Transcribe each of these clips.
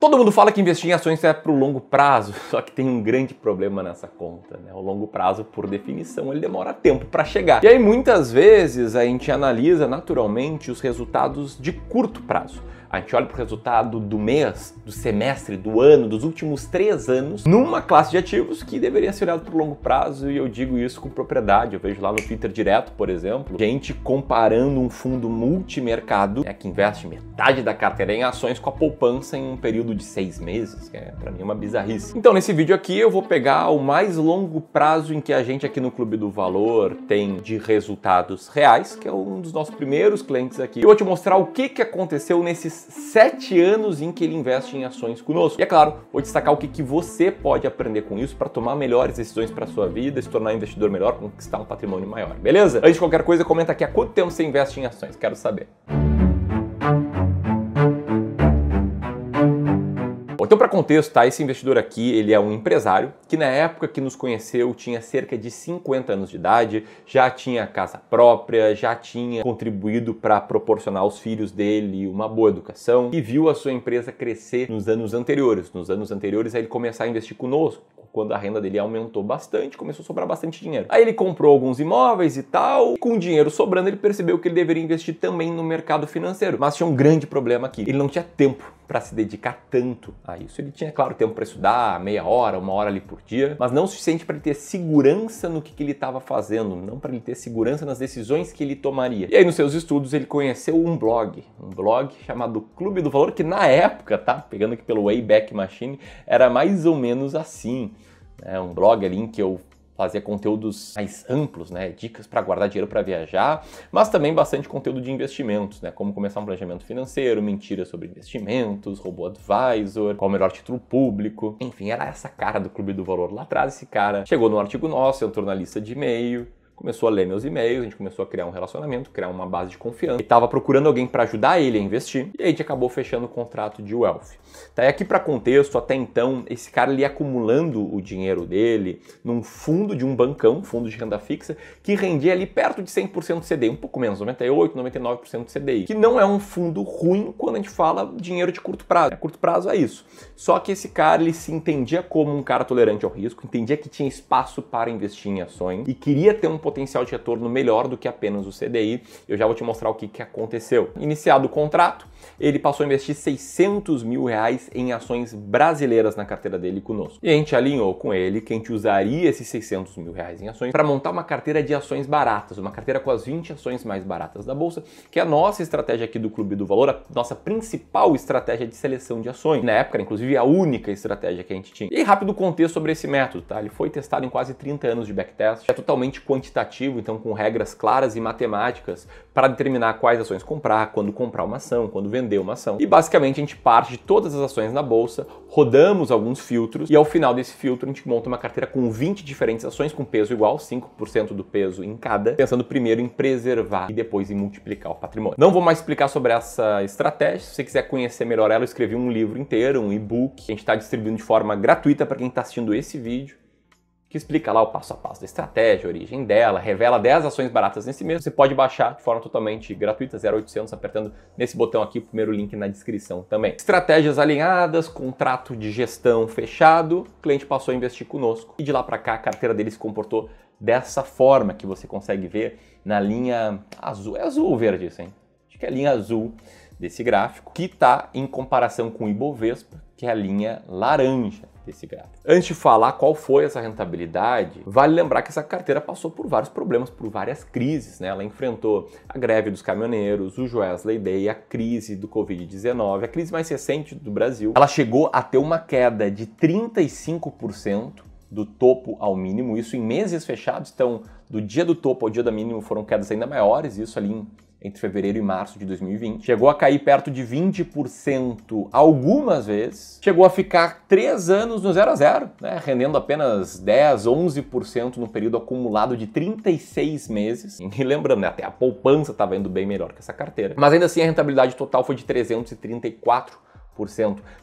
Todo mundo fala que investir em ações é para o longo prazo, só que tem um grande problema nessa conta, né? O longo prazo, por definição, ele demora tempo para chegar. E aí, muitas vezes, a gente analisa naturalmente os resultados de curto prazo. A gente olha para o resultado do mês, do semestre, do ano, dos últimos 3 anos, numa classe de ativos que deveria ser olhado para o longo prazo, e eu digo isso com propriedade. Eu vejo lá no Twitter direto, por exemplo, gente comparando um fundo multimercado, que investe metade da carteira em ações com a poupança em um período de 6 meses, que para mim é uma bizarrice. Então, nesse vídeo aqui, eu vou pegar o mais longo prazo em que a gente aqui no Clube do Valor tem de resultados reais, que é um dos nossos primeiros clientes aqui. Eu vou te mostrar o que aconteceu nesses 7 anos em que ele investe em ações conosco. E é claro, vou destacar o que você pode aprender com isso para tomar melhores decisões para sua vida, se tornar um investidor melhor, conquistar um patrimônio maior, beleza? Antes de qualquer coisa, comenta aqui há quanto tempo você investe em ações, quero saber. Então, para contexto, tá? Esse investidor aqui, ele é um empresário que na época que nos conheceu tinha cerca de 50 anos de idade, já tinha casa própria, já tinha contribuído para proporcionar aos filhos dele uma boa educação e viu a sua empresa crescer nos anos anteriores. Nos anos anteriores, aí ele começou a investir conosco. Quando a renda dele aumentou bastante, começou a sobrar bastante dinheiro. Aí ele comprou alguns imóveis e tal, e com o dinheiro sobrando ele percebeu que ele deveria investir também no mercado financeiro. Mas tinha um grande problema aqui, ele não tinha tempo para se dedicar tanto a isso. Ele tinha, claro, tempo para estudar, meia hora, 1 hora ali por dia, mas não o suficiente para ele ter segurança no que ele estava fazendo, não para ele ter segurança nas decisões que ele tomaria. E aí nos seus estudos ele conheceu um blog chamado Clube do Valor, que na época, tá? Pegando aqui pelo Wayback Machine, era mais ou menos assim. Um blog ali em que eu fazia conteúdos mais amplos, né? Dicas para guardar dinheiro para viajar, mas também bastante conteúdo de investimentos, né? Como começar um planejamento financeiro, mentiras sobre investimentos, robo-advisor, qual o melhor título público. Enfim, era essa cara do Clube do Valor lá atrás. Esse cara chegou no artigo nosso, entrou na lista de e-mail, começou a ler meus e-mails, a gente começou a criar um relacionamento, criar uma base de confiança. Ele estava procurando alguém para ajudar ele a investir e aí a gente acabou fechando o contrato de Wealth. Tá, e aqui para contexto, até então, esse cara ele ia acumulando o dinheiro dele num fundo de um bancão, fundo de renda fixa, que rendia ali perto de 100% CDI, um pouco menos, 98%, 99% CDI, que não é um fundo ruim quando a gente fala dinheiro de curto prazo. Curto prazo é isso. Só que esse cara, ele se entendia como um cara tolerante ao risco, entendia que tinha espaço para investir em ações e queria ter um potencial de retorno melhor do que apenas o CDI. Eu já vou te mostrar o que aconteceu. Iniciado o contrato, ele passou a investir R$600 mil em ações brasileiras na carteira dele conosco. E a gente alinhou com ele que a gente usaria esses R$600 mil em ações para montar uma carteira de ações baratas, uma carteira com as 20 ações mais baratas da Bolsa, que é a nossa estratégia aqui do Clube do Valor, a nossa principal estratégia de seleção de ações. Na época, inclusive, a única estratégia que a gente tinha. E rápido contexto sobre esse método, tá? Ele foi testado em quase 30 anos de backtest, é totalmente quantitativo, então com regras claras e matemáticas para determinar quais ações comprar, quando comprar uma ação, quando vender uma ação. E basicamente a gente parte de todas as ações na bolsa, rodamos alguns filtros e ao final desse filtro a gente monta uma carteira com 20 diferentes ações com peso igual, 5% do peso em cada, pensando primeiro em preservar e depois em multiplicar o patrimônio. Não vou mais explicar sobre essa estratégia. Se você quiser conhecer melhor ela, eu escrevi um livro inteiro, um e-book, que a gente está distribuindo de forma gratuita para quem está assistindo esse vídeo, que explica lá o passo a passo da estratégia, a origem dela, revela 10 ações baratas nesse mês. Você pode baixar de forma totalmente gratuita, 0800, apertando nesse botão aqui, o primeiro link na descrição também. Estratégias alinhadas, contrato de gestão fechado, o cliente passou a investir conosco e de lá para cá a carteira dele se comportou dessa forma que você consegue ver na linha azul. É azul ou verde isso, hein? Acho que é a linha azul desse gráfico, que está em comparação com o Ibovespa, que é a linha laranja desse gráfico. Antes de falar qual foi essa rentabilidade, vale lembrar que essa carteira passou por vários problemas, por várias crises, né? Ela enfrentou a greve dos caminhoneiros, o Joesley Day, a crise do Covid-19, a crise mais recente do Brasil. Ela chegou a ter uma queda de 35% do topo ao mínimo, isso em meses fechados, então do dia do topo ao dia do mínimo foram quedas ainda maiores, isso ali entre fevereiro e março de 2020. Chegou a cair perto de 20% algumas vezes. Chegou a ficar 3 anos no 0 a 0, né? Rendendo apenas 10, 11% no período acumulado de 36 meses. E lembrando, né? Até a poupança estava indo bem melhor que essa carteira. Mas ainda assim a rentabilidade total foi de 334%.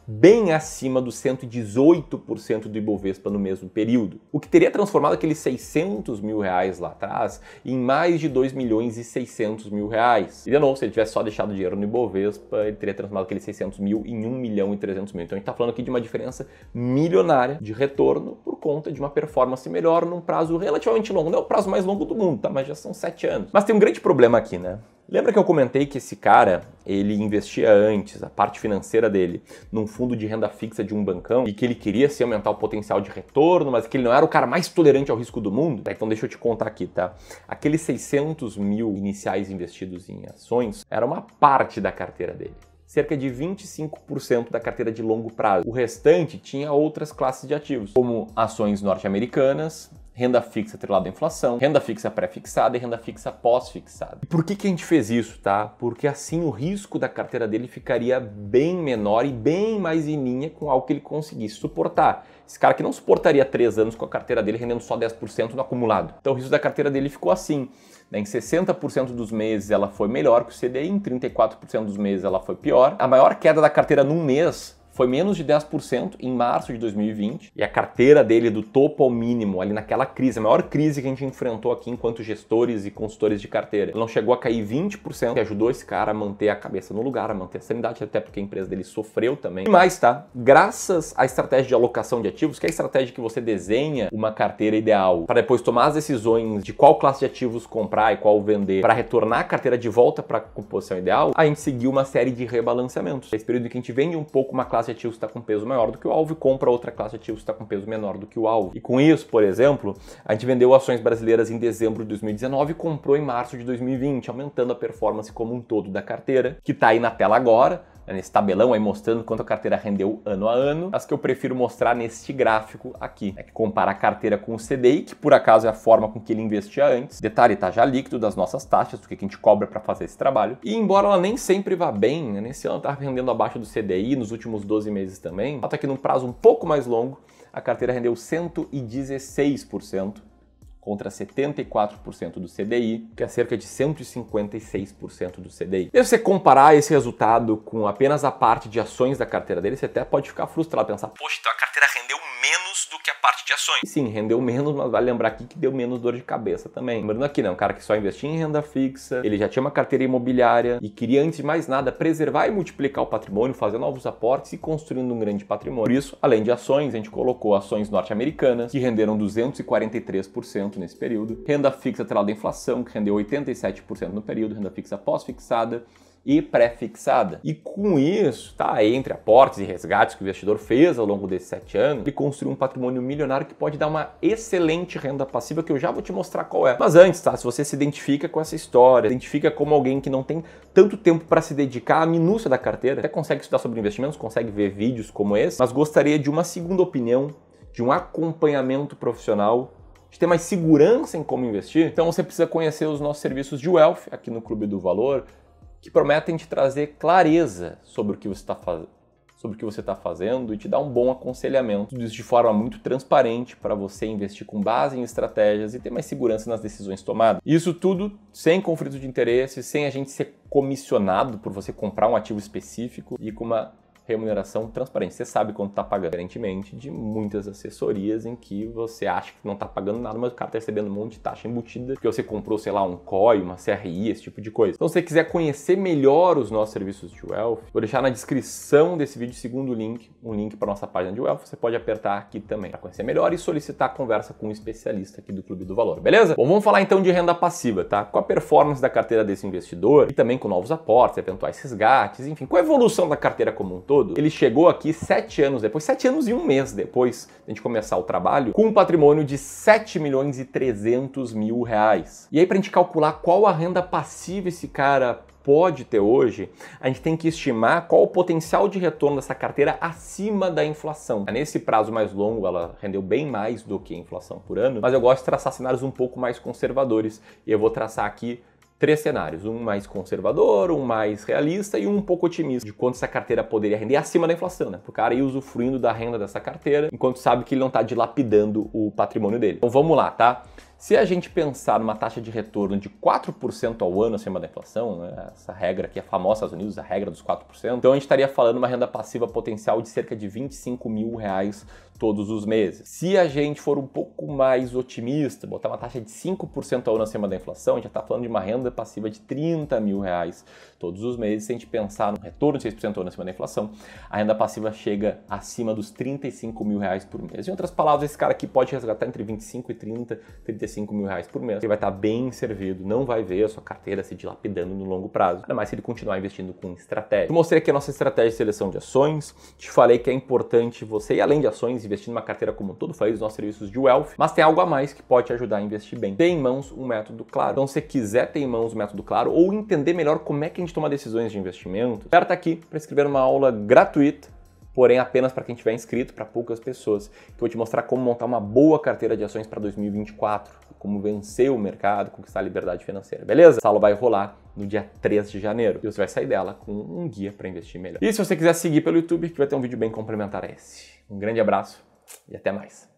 bem acima dos 118% do Ibovespa no mesmo período. O que teria transformado aqueles 600 mil reais lá atrás em mais de 2 milhões e 600 mil reais. E de novo, se ele tivesse só deixado dinheiro no Ibovespa, ele teria transformado aqueles 600 mil em 1 milhão e 300 mil. Então a gente está falando aqui de uma diferença milionária de retorno por conta de uma performance melhor num prazo relativamente longo. Não é o prazo mais longo do mundo, tá? Mas já são 7 anos. Mas tem um grande problema aqui, né? Lembra que eu comentei que esse cara, ele investia antes, a parte financeira dele, num fundo de renda fixa de um bancão e que ele queria se aumentar o potencial de retorno, mas que ele não era o cara mais tolerante ao risco do mundo? Então deixa eu te contar aqui, tá? Aqueles 600 mil iniciais investidos em ações era uma parte da carteira dele. Cerca de 25% da carteira de longo prazo. O restante tinha outras classes de ativos, como ações norte-americanas, renda fixa atrelada à inflação, renda fixa pré-fixada e renda fixa pós-fixada. E por que a gente fez isso, tá? Porque assim o risco da carteira dele ficaria bem menor e bem mais em linha com algo que ele conseguisse suportar. Esse cara que não suportaria 3 anos com a carteira dele rendendo só 10% no acumulado. Então o risco da carteira dele ficou assim. Em 60% dos meses ela foi melhor que o CDI, em 34% dos meses ela foi pior. A maior queda da carteira num mês foi menos de 10% em março de 2020, e a carteira dele do topo ao mínimo, ali naquela crise, a maior crise que a gente enfrentou aqui enquanto gestores e consultores de carteira, ele não chegou a cair 20%, que ajudou esse cara a manter a cabeça no lugar, a manter a sanidade, até porque a empresa dele sofreu também. E mais, tá? Graças à estratégia de alocação de ativos, que é a estratégia que você desenha uma carteira ideal, para depois tomar as decisões de qual classe de ativos comprar e qual vender, para retornar a carteira de volta para a composição ideal, a gente seguiu uma série de rebalanceamentos. Esse período em que a gente vende um pouco uma classe de ativos que está com peso maior do que o alvo e compra outra classe de ativos que está com peso menor do que o alvo. E com isso, por exemplo, a gente vendeu ações brasileiras em dezembro de 2019 e comprou em março de 2020, aumentando a performance como um todo da carteira, que está aí na tela agora, nesse tabelão aí mostrando quanto a carteira rendeu ano a ano, as que eu prefiro mostrar neste gráfico aqui, que compara a carteira com o CDI, que por acaso é a forma com que ele investia antes. Detalhe, tá já líquido das nossas taxas, do que a gente cobra para fazer esse trabalho. E embora ela nem sempre vá bem, né, nesse ano tá rendendo abaixo do CDI, nos últimos 12 meses também, até que num prazo um pouco mais longo, a carteira rendeu 116%. Contra 74% do CDI, que é cerca de 156% do CDI. E se você comparar esse resultado com apenas a parte de ações da carteira dele, você até pode ficar frustrado, pensar, poxa, então a carteira rendeu menos do que a parte de ações. E sim, rendeu menos, mas vale lembrar aqui que deu menos dor de cabeça também. Lembrando aqui, né, um cara que só investia em renda fixa, ele já tinha uma carteira imobiliária e queria, antes de mais nada, preservar e multiplicar o patrimônio, fazer novos aportes e construindo um grande patrimônio. Por isso, além de ações, a gente colocou ações norte-americanas, que renderam 243% nesse período, renda fixa atrelada à inflação, que rendeu 87% no período, renda fixa pós-fixada e pré-fixada. E com isso, tá, entre aportes e resgates que o investidor fez ao longo desses 7 anos, ele construiu um patrimônio milionário que pode dar uma excelente renda passiva, que eu já vou te mostrar qual é. Mas antes, tá, se você se identifica com essa história, identifica como alguém que não tem tanto tempo para se dedicar à minúcia da carteira, até consegue estudar sobre investimentos, consegue ver vídeos como esse, mas gostaria de uma segunda opinião, de um acompanhamento profissional, de ter mais segurança em como investir, então você precisa conhecer os nossos serviços de Wealth aqui no Clube do Valor, que prometem te trazer clareza sobre o que você está fazendo e te dar um bom aconselhamento. Tudo isso de forma muito transparente para você investir com base em estratégias e ter mais segurança nas decisões tomadas. Isso tudo sem conflito de interesse, sem a gente ser comissionado por você comprar um ativo específico e com uma remuneração transparente. Você sabe quanto está pagando, diferentemente de muitas assessorias em que você acha que não está pagando nada, mas o cara está recebendo um monte de taxa embutida porque você comprou, sei lá, um COI, uma CRI, esse tipo de coisa. Então, se você quiser conhecer melhor os nossos serviços de Wealth, vou deixar na descrição desse vídeo, segundo link, um link para nossa página de Wealth. Você pode apertar aqui também para conhecer melhor e solicitar a conversa com um especialista aqui do Clube do Valor, beleza? Bom, vamos falar então de renda passiva, tá? Com a performance da carteira desse investidor e também com novos aportes, eventuais resgates, enfim, com a evolução da carteira como um todo, ele chegou aqui 7 anos depois, 7 anos e 1 mês depois de a gente começar o trabalho, com um patrimônio de 7 milhões e 300 mil reais. E aí, pra gente calcular qual a renda passiva esse cara pode ter hoje, a gente tem que estimar qual o potencial de retorno dessa carteira acima da inflação. Nesse prazo mais longo, ela rendeu bem mais do que a inflação por ano, mas eu gosto de traçar cenários um pouco mais conservadores, e eu vou traçar aqui 3 cenários, um mais conservador, um mais realista e um pouco otimista de quanto essa carteira poderia render acima da inflação, né? O cara ir usufruindo da renda dessa carteira, enquanto sabe que ele não está dilapidando o patrimônio dele. Então vamos lá, tá? Se a gente pensar numa taxa de retorno de 4% ao ano acima da inflação, né, essa regra aqui é famosa nos Estados Unidos, a regra dos 4%, então a gente estaria falando uma renda passiva potencial de cerca de R$25 mil todos os meses. Se a gente for um pouco mais otimista, botar uma taxa de 5% ao ano acima da inflação, a gente já está falando de uma renda passiva de R$30 mil todos os meses. Se a gente pensar no retorno de 6% ao ano acima da inflação, a renda passiva chega acima dos R$35 mil por mês. Em outras palavras, esse cara aqui pode resgatar entre 25 e 30, 35 mil por mês. Ele vai estar bem servido, não vai ver a sua carteira se dilapidando no longo prazo. Ainda mais se ele continuar investindo com estratégia. Eu mostrei aqui a nossa estratégia de seleção de ações, te falei que é importante você ir além de ações, investir numa carteira como um todo, falei dos nossos serviços de wealth, mas tem algo a mais que pode te ajudar a investir bem. Ter em mãos um método claro. Então, se você quiser ter em mãos um método claro ou entender melhor como é que a gente toma decisões de investimento, aperta aqui para inscrever numa aula gratuita, porém apenas para quem tiver inscrito, para poucas pessoas, que eu vou te mostrar como montar uma boa carteira de ações para 2024, como vencer o mercado, conquistar a liberdade financeira, beleza? Essa aula vai rolar no dia 3 de janeiro e você vai sair dela com um guia para investir melhor. E se você quiser seguir pelo YouTube, que vai ter um vídeo bem complementar a esse. Um grande abraço e até mais.